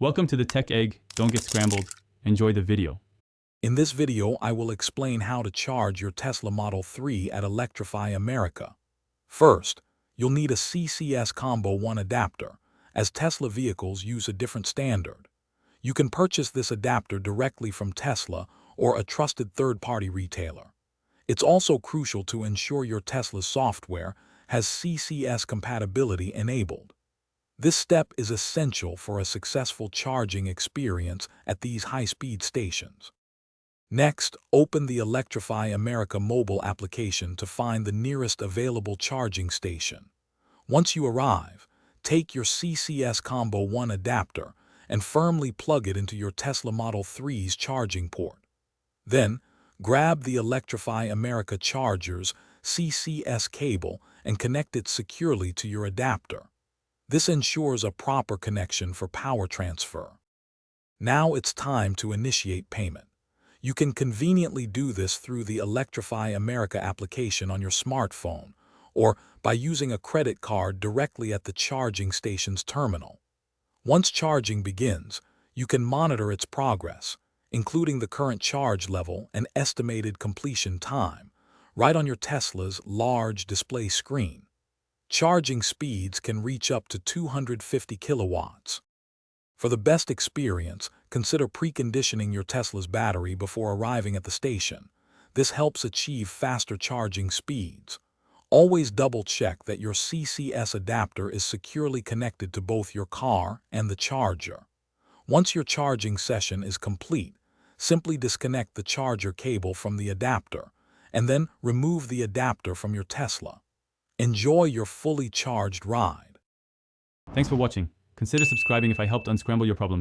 Welcome to the Tech Egg. Don't get scrambled. Enjoy the video. In this video, I will explain how to charge your Tesla Model 3 at Electrify America. First, you'll need a CCS Combo 1 adapter, as Tesla vehicles use a different standard. You can purchase this adapter directly from Tesla or a trusted third-party retailer. It's also crucial to ensure your Tesla's software has CCS compatibility enabled. This step is essential for a successful charging experience at these high-speed stations. Next, open the Electrify America mobile application to find the nearest available charging station. Once you arrive, take your CCS Combo 1 adapter and firmly plug it into your Tesla Model 3's charging port. Then, grab the Electrify America charger's CCS cable and connect it securely to your adapter. This ensures a proper connection for power transfer. Now it's time to initiate payment. You can conveniently do this through the Electrify America application on your smartphone or by using a credit card directly at the charging station's terminal. Once charging begins, you can monitor its progress, including the current charge level and estimated completion time, right on your Tesla's large display screen. Charging speeds can reach up to 250 kilowatts. For the best experience, consider preconditioning your Tesla's battery before arriving at the station. This helps achieve faster charging speeds. Always double-check that your CCS adapter is securely connected to both your car and the charger. Once your charging session is complete, simply disconnect the charger cable from the adapter, and then remove the adapter from your Tesla. Enjoy your fully charged ride. Thanks for watching. Consider subscribing if I helped unscramble your problems.